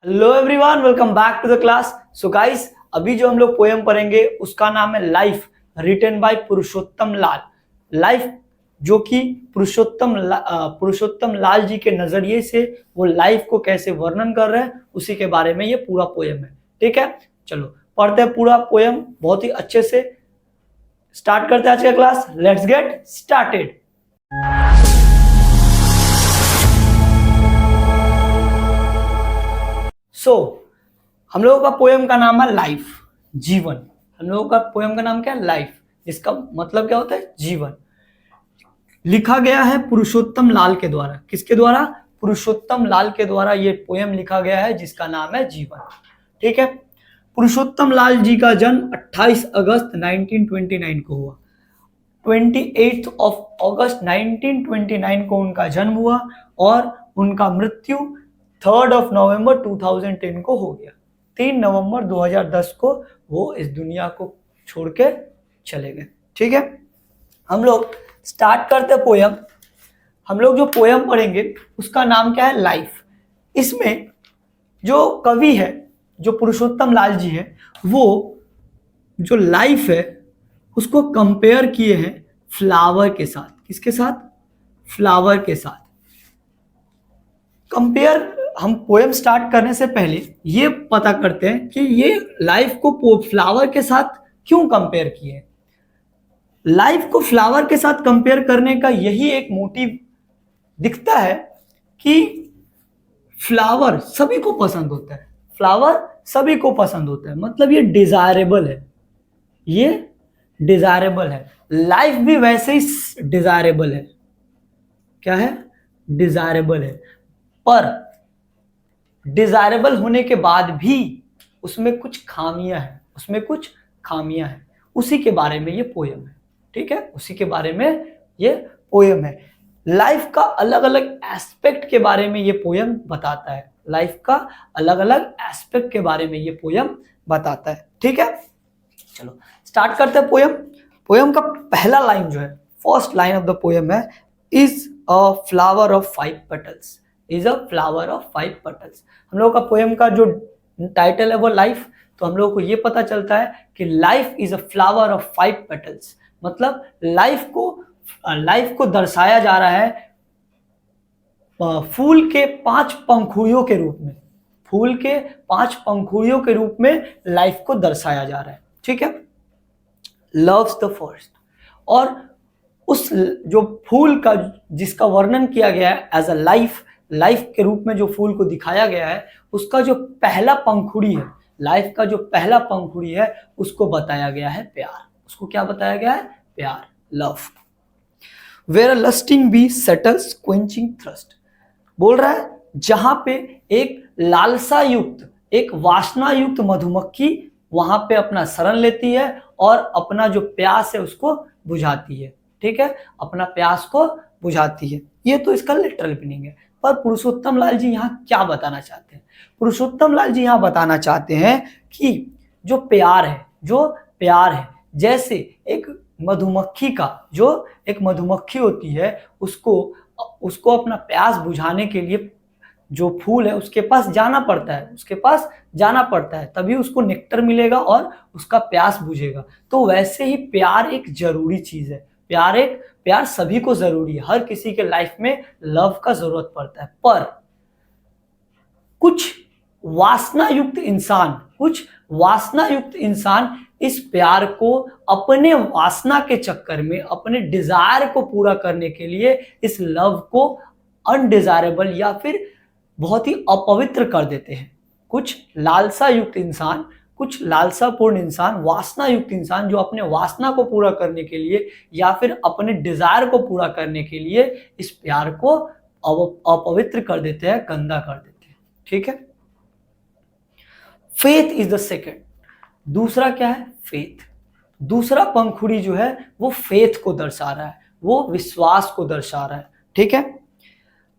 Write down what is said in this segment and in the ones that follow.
Hello everyone, welcome back to the class. So guys, अभी जो हम लोग पोएम पढ़ेंगे उसका नाम है life, written by Purushottam Lal. Life जो कि पुरुषोत्तम लाल जी के नजरिए से वो लाइफ को कैसे वर्णन कर रहे हैं उसी के बारे में ये पूरा पोएम है। ठीक है, चलो पढ़ते हैं पूरा पोएम बहुत ही अच्छे से। स्टार्ट करते हैं आज का class. Let's get started. So हम लोगों का पोएम का नाम है लाइफ, जीवन। हम लोगों का पोएम का नाम क्या है? लाइफ, जिसका मतलब क्या होता है? जीवन। लिखा गया है पुरुषोत्तम लाल के द्वारा। किसके द्वारा? पुरुषोत्तम लाल के द्वारा ये पोएम लिखा गया है जिसका नाम है जीवन। ठीक है, पुरुषोत्तम लाल जी का जन्म 28 अगस्त 1929 को हुआ। 28 ऑफ अगस्त 1929 को उनका जन्म हुआ और उनका मृत्यु 3 ऑफ नवंबर 2010 को हो गया। 3 नवंबर 2010 को वो इस दुनिया को छोड़ के चले गए। ठीक है, हम लोग स्टार्ट करते पोयम। हम लोग जो पोयम पढ़ेंगे उसका नाम क्या है? लाइफ। इसमें जो कवि है, जो पुरुषोत्तम लाल जी है, वो जो लाइफ है उसको कंपेयर किए हैं फ्लावर के साथ। किसके साथ? फ्लावर के साथ। कंपेयर, हम पोएम स्टार्ट करने से पहले ये पता करते हैं कि ये लाइफ को फ्लावर के साथ क्यों कंपेयर किए। लाइफ को फ्लावर के साथ कंपेयर करने का यही एक मोटिव दिखता है कि फ्लावर सभी को पसंद होता है। फ्लावर सभी को पसंद होता है, मतलब ये डिजायरेबल है। ये डिजायरेबल है। लाइफ भी वैसे ही डिजायरेबल है। क्या है? डिजायरेबल है। पर डिजायरेबल होने के बाद भी उसमें कुछ खामियां हैं। उसमें कुछ खामियां हैं, उसी के बारे में ये पोयम है। ठीक है, उसी के बारे में ये पोयम है। लाइफ का अलग अलग एस्पेक्ट के बारे में ये पोयम बताता है। लाइफ का अलग अलग एस्पेक्ट के बारे में ये पोयम बताता है। ठीक है, चलो स्टार्ट करते हैं पोयम। पोयम का पहला लाइन जो है, first line of the poem है, is a flower of 5 petals. Is a flower of 5 petals. हम लोगों का पोयम का जो टाइटल है वो लाइफ, तो हम लोगों को ये पता चलता है कि life is a flower of 5 petals. मतलब लाइफ को दर्शाया जा रहा है फूल के 5 पंखुड़ियों के रूप में। फूल के 5 पंखुड़ियों के रूप में लाइफ को दर्शाया जा रहा है। ठीक है, लव्स द फर्स्ट। और उस जो फूल का जिसका वर्णन किया गया है एज अ लाइफ के रूप में जो फूल को दिखाया गया है, उसका जो पहला पंखुड़ी है, लाइफ का जो पहला पंखुड़ी है, उसको बताया गया है प्यार। उसको क्या बताया गया है? प्यार, love. Where lasting be settles quenching thirst. बोल रहा है जहां पे एक लालसा युक्त, एक वासना युक्त मधुमक्खी वहां पे अपना शरण लेती है और अपना जो प्यास है उसको बुझाती है। ठीक है, अपना प्यास को बुझाती है। ये तो इसका लिटरल मीनिंग है। पर पुरुषोत्तम लाल जी यहाँ क्या बताना चाहते हैं? पुरुषोत्तम लाल जी यहाँ बताना चाहते हैं कि जो प्यार है, जैसे एक मधुमक्खी का, जो एक मधुमक्खी होती है, उसको अपना प्यास बुझाने के लिए जो फूल है उसके पास जाना पड़ता है, तभी उसको नेक्टर मिलेगा और उसका प्यास बुझेगा। तो वैसे ही प्यार एक जरूरी चीज है। प्यार सभी को जरूरी है। हर किसी के लाइफ में लव का जरूरत पड़ता है। पर कुछ वासना युक्त इंसान इस प्यार को अपने वासना के चक्कर में, अपने डिजायर को पूरा करने के लिए इस लव को अनडिजायरेबल या फिर बहुत ही अपवित्र कर देते हैं। कुछ लालसापूर्ण इंसान, वासना युक्त इंसान जो अपने वासना को पूरा करने के लिए या फिर अपने डिजायर को पूरा करने के लिए इस प्यार को अपवित्र कर देते हैं, गंदा कर देते हैं। ठीक है, फेथ इज द सेकेंड। दूसरा क्या है? फेथ। दूसरा पंखुड़ी जो है वो फेथ को दर्शा रहा है, वो विश्वास को दर्शा रहा है। ठीक है,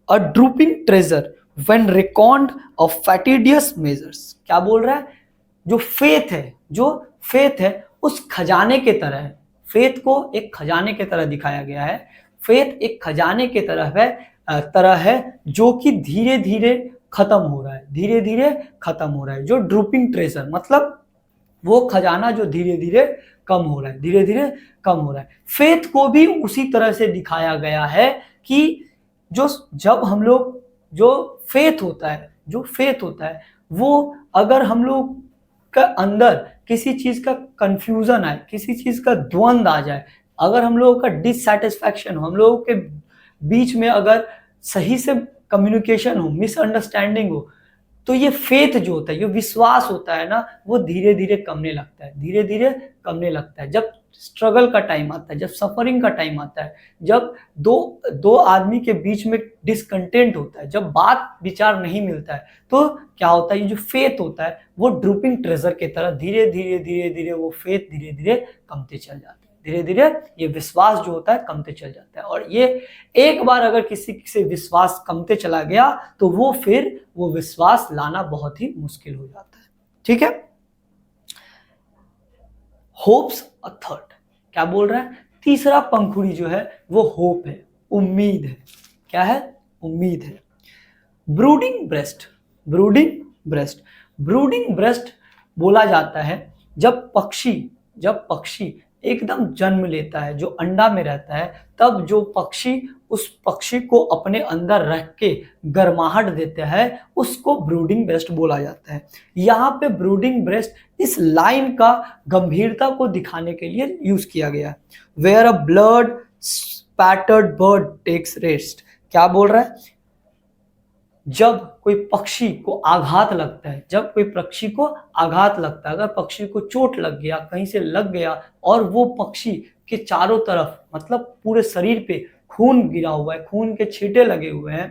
a drooping treasure when reckoned of fastidious measures. क्या बोल रहा है? जो फेथ है उस खजाने के तरह है। फेथ को एक खजाने के तरह दिखाया गया है। फेथ एक खजाने के तरह है जो कि धीरे धीरे खत्म हो रहा है, धीरे धीरे खत्म हो रहा है। जो ड्रूपिंग ट्रेजर मतलब वो खजाना जो धीरे धीरे कम हो रहा है, धीरे धीरे कम हो रहा है। फेथ को भी उसी तरह से दिखाया गया है कि जो जब हम लोग जो फेथ होता है वो अगर हम लोग का अंदर किसी चीज का कंफ्यूजन आए, किसी चीज का द्वंद आ जाए, अगर हम लोगों का डिससैटिस्फैक्शन हो, हम लोगों के बीच में अगर सही से कम्युनिकेशन हो, मिसअंडरस्टैंडिंग हो, तो ये फेथ जो होता है, ये विश्वास होता है ना, वो धीरे धीरे कमने लगता है, धीरे धीरे कमने लगता है। जब स्ट्रगल का टाइम आता है, जब सफरिंग का टाइम आता है, जब दो आदमी के बीच में डिसकंटेंट होता है, जब बात विचार नहीं मिलता है, तो क्या होता है, ये जो फेथ होता है वो ड्रूपिंग ट्रेजर की तरह धीरे धीरे धीरे धीरे वो फेथ धीरे धीरे कमते चल जाता है, धीरे धीरे ये विश्वास जो होता है कमते चल जाता है। और ये एक बार अगर किसी से विश्वास कमते चला गया तो वो फिर वो विश्वास लाना बहुत ही मुश्किल हो जाता है। ठीक है, होप्स अ थर्ड, क्या बोल रहा है, तीसरा पंखुड़ी जो है वो होप है, उम्मीद है। क्या है, उम्मीद है। Brooding breast, brooding breast, brooding breast बोला जाता है जब पक्षी एकदम जन्म लेता है, जो अंडा में रहता है, तब जो पक्षी उस पक्षी को अपने अंदर रख के गर्माहट देता है, उसको ब्रूडिंग ब्रेस्ट बोला जाता है। यहाँ पे ब्रूडिंग ब्रेस्ट इस लाइन का गंभीरता को दिखाने के लिए यूज किया गया है। Where a blood spattered bird takes rest, क्या बोल रहा है, जब कोई पक्षी को आघात लगता है, जब कोई पक्षी को आघात लगता है, अगर पक्षी को चोट लग गया, कहीं से लग गया और वो पक्षी के चारों तरफ मतलब पूरे शरीर पे खून गिरा हुआ है, खून के छींटे लगे हुए हैं,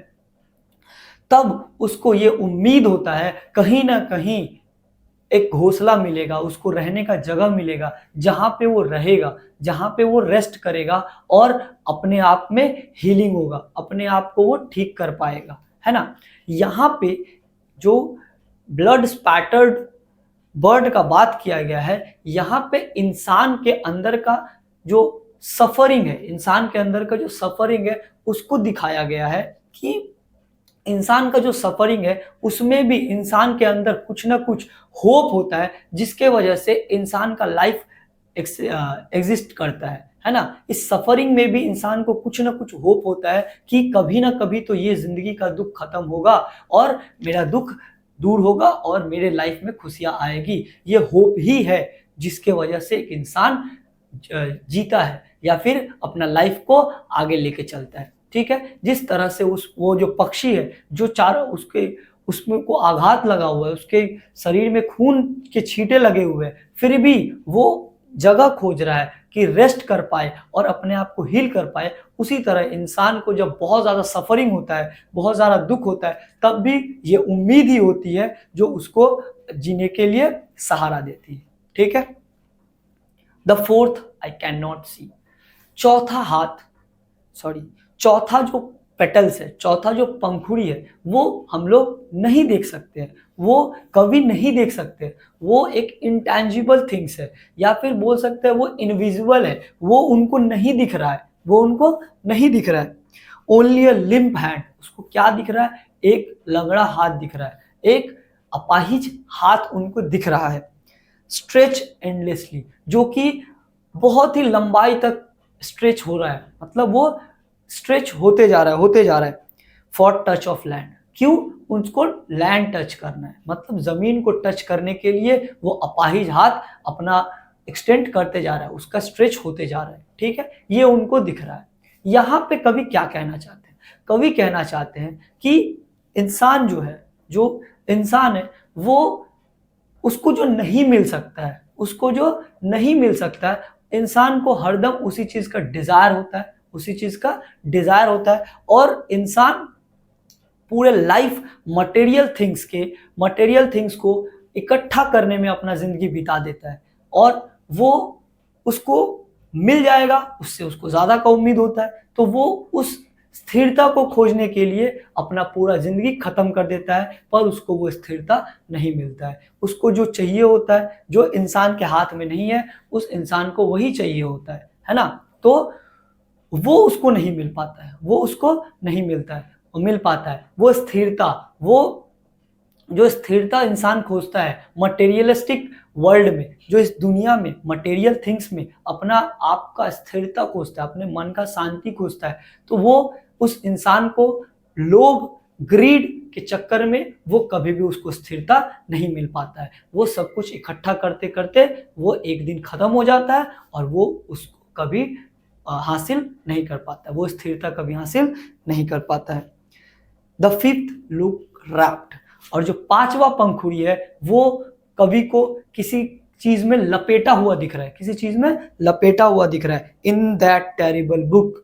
तब उसको ये उम्मीद होता है कहीं ना कहीं एक घोंसला मिलेगा, उसको रहने का जगह मिलेगा, जहां पे वो रहेगा, जहां पे वो रेस्ट करेगा और अपने आप में हीलिंग होगा, अपने आप को वो ठीक कर पाएगा, है ना। यहाँ पे जो ब्लड स्पैटर्ड बर्ड का बात किया गया है, यहाँ पे इंसान के अंदर का जो सफरिंग है, इंसान के अंदर का जो सफरिंग है उसको दिखाया गया है कि इंसान का जो सफरिंग है उसमें भी इंसान के अंदर कुछ ना कुछ होप होता है, जिसके वजह से इंसान का लाइफ एग्जिस्ट करता है ना। इस सफरिंग में भी इंसान को कुछ ना कुछ होप होता है कि कभी ना कभी तो ये जिंदगी का दुख खत्म होगा और मेरा दुख दूर होगा और मेरे लाइफ में खुशियां आएगी। ये होप ही है जिसके वजह से एक इंसान जीता है या फिर अपना लाइफ को आगे लेके चलता है। ठीक है, जिस तरह से वो जो पक्षी है जो चारों उसमें को आघात लगा हुआ है, उसके शरीर में खून के छींटे लगे हुए हैं, फिर भी वो जगह खोज रहा है कि रेस्ट कर पाए और अपने आप को हील कर पाए, उसी तरह इंसान को जब बहुत ज्यादा सफरिंग होता है, बहुत ज्यादा दुख होता है, तब भी ये उम्मीद ही होती है जो उसको जीने के लिए सहारा देती है। ठीक है, the fourth I can not see, चौथा जो पेटल्स है, चौथा जो पंखुड़ी है, वो हम लोग नहीं देख सकते हैं, वो कभी नहीं देख सकते, वो एक इंटैंजिबल थिंग्स है या फिर बोल सकते हैं वो इनविजिबल है, वो उनको नहीं दिख रहा है, वो उनको नहीं दिख रहा है। ओनली अ लिम्प हैंड, उसको क्या दिख रहा है, एक लंगड़ा हाथ दिख रहा है, एक अपाहिज हाथ उनको दिख रहा है। स्ट्रेच एंडलेसली, जो कि बहुत ही लंबाई तक स्ट्रेच हो रहा है, मतलब वो स्ट्रेच होते जा रहा है। फॉर टच ऑफ लैंड, क्यों, उनको लैंड टच करना है, मतलब जमीन को टच करने के लिए वो अपाहिज हाथ अपना एक्सटेंड करते जा रहा है, उसका स्ट्रेच होते जा रहा है। ठीक है, ये उनको दिख रहा है। यहाँ पे कवि क्या कहना चाहते हैं, कवि कहना चाहते हैं कि इंसान जो है, जो इंसान है वो उसको जो नहीं मिल सकता है, उसको जो नहीं मिल सकता है, इंसान को हरदम उसी चीज का डिजायर होता है, उसी चीज का डिजायर होता है और इंसान पूरे लाइफ मटेरियल थिंग्स को इकट्ठा करने में अपना जिंदगी बिता देता है और वो उसको मिल जाएगा, उससे उसको ज्यादा का उम्मीद होता है, तो वो उस स्थिरता को खोजने के लिए अपना पूरा जिंदगी खत्म कर देता है, पर उसको वो स्थिरता नहीं मिलता है। उसको जो चाहिए होता है, जो इंसान के हाथ में नहीं है, उस इंसान को वही चाहिए होता है ना। तो वो उसको नहीं मिल पाता है, वो उसको नहीं मिलता है, वो मिल पाता है वो स्थिरता, वो जो स्थिरता इंसान खोजता है मटेरियलिस्टिक वर्ल्ड में, जो इस दुनिया में मटेरियल थिंग्स में अपना आप का स्थिरता खोजता है, अपने मन का शांति खोजता है, तो वो उस इंसान को लोभ ग्रीड के चक्कर में वो कभी भी उसको स्थिरता नहीं मिल पाता है। वो सब कुछ इकट्ठा करते करते वो एक दिन खत्म हो जाता है और वो उसको कभी हासिल नहीं कर पाता, वो स्थिरता कभी हासिल नहीं कर पाता है। द फिफ्थ लुक रैप्ड, और जो पांचवा पंखुड़ी है वो कवि को किसी चीज में लपेटा हुआ दिख रहा है, किसी चीज में लपेटा हुआ दिख रहा है। In that terrible book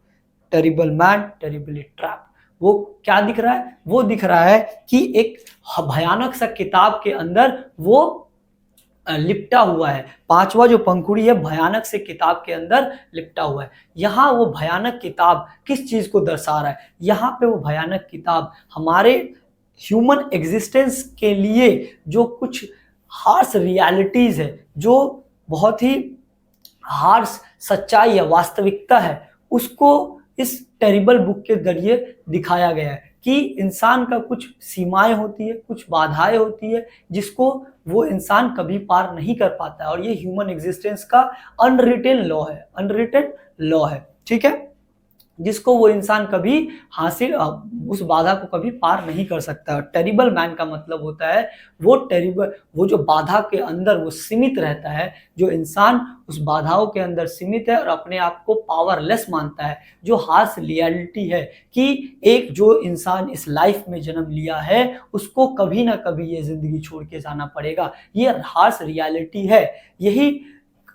terrible man terribly trap, वो क्या दिख रहा है? वो दिख रहा है कि एक भयानक सा किताब के अंदर वो लिपटा हुआ है। पांचवा जो पंखुड़ी है भयानक से किताब के अंदर लिपटा हुआ है। यहाँ वो भयानक किताब किस चीज को दर्शा रहा है? यहाँ पे वो भयानक किताब हमारे ह्यूमन एग्जिस्टेंस के लिए जो कुछ हार्श रियलिटीज है, जो बहुत ही हार्श सच्चाई है, वास्तविकता है, उसको इस टेरिबल बुक के जरिए दिखाया गया है कि इंसान का कुछ सीमाएं होती है, कुछ बाधाएं होती है जिसको वो इंसान कभी पार नहीं कर पाता है, और ये ह्यूमन एग्जिस्टेंस का अनरिटेन लॉ है, अनरिटेन लॉ है, ठीक है, जिसको वो इंसान कभी हासिल उस बाधा को कभी पार नहीं कर सकता। टेरिबल मैन का मतलब होता है वो टेरिबल, वो जो बाधा के अंदर वो सीमित रहता है, जो इंसान उस बाधाओं के अंदर सीमित है और अपने आप को पावरलेस मानता है, जो हार्श रियलिटी है कि एक जो इंसान इस लाइफ में जन्म लिया है उसको कभी ना कभी ये जिंदगी छोड़ के जाना पड़ेगा, ये हार्श रियलिटी है। यही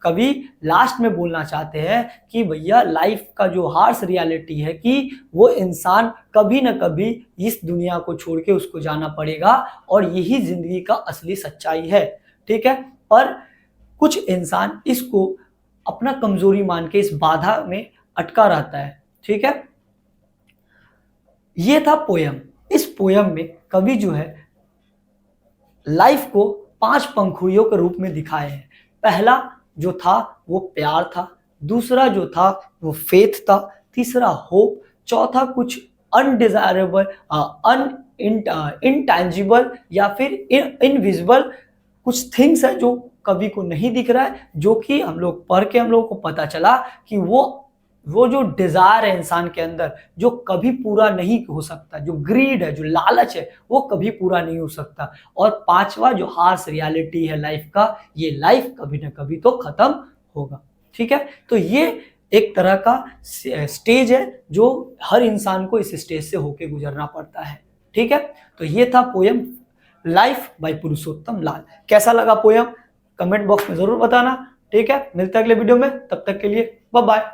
कभी लास्ट में बोलना चाहते हैं कि भैया लाइफ का जो हार्श रियलिटी है कि वो इंसान कभी ना कभी इस दुनिया को छोड़ के उसको जाना पड़ेगा, और यही जिंदगी का असली सच्चाई है, ठीक है। पर कुछ इंसान इसको अपना कमजोरी मान के इस बाधा में अटका रहता है, ठीक है। ये था पोयम। इस पोयम में कवि जो है लाइफ को 5 पंखुड़ियों के रूप में दिखाए हैं। पहला जो था वो प्यार था, दूसरा जो था वो फेथ था, तीसरा होप, चौथा कुछ अनडिजायरेबल इनटैंजिबल या फिर इनविजिबल कुछ थिंग्स है जो कवि को नहीं दिख रहा है, जो कि हम लोग पढ़ के हम लोग को पता चला कि वो जो डिजायर है इंसान के अंदर जो कभी पूरा नहीं हो सकता, जो ग्रीड है, जो लालच है, वो कभी पूरा नहीं हो सकता। और पांचवा जो हार्श रियलिटी है लाइफ का, ये लाइफ कभी ना कभी तो खत्म होगा, ठीक है। तो ये एक तरह का स्टेज है जो हर इंसान को इस स्टेज से होके गुजरना पड़ता है, ठीक है। तो ये था पोयम लाइफ बाय पुरुषोत्तम लाल। कैसा लगा पोयम कमेंट बॉक्स में जरूर बताना, ठीक है। मिलते हैं अगले वीडियो में, तब तक के लिए बाय बाय।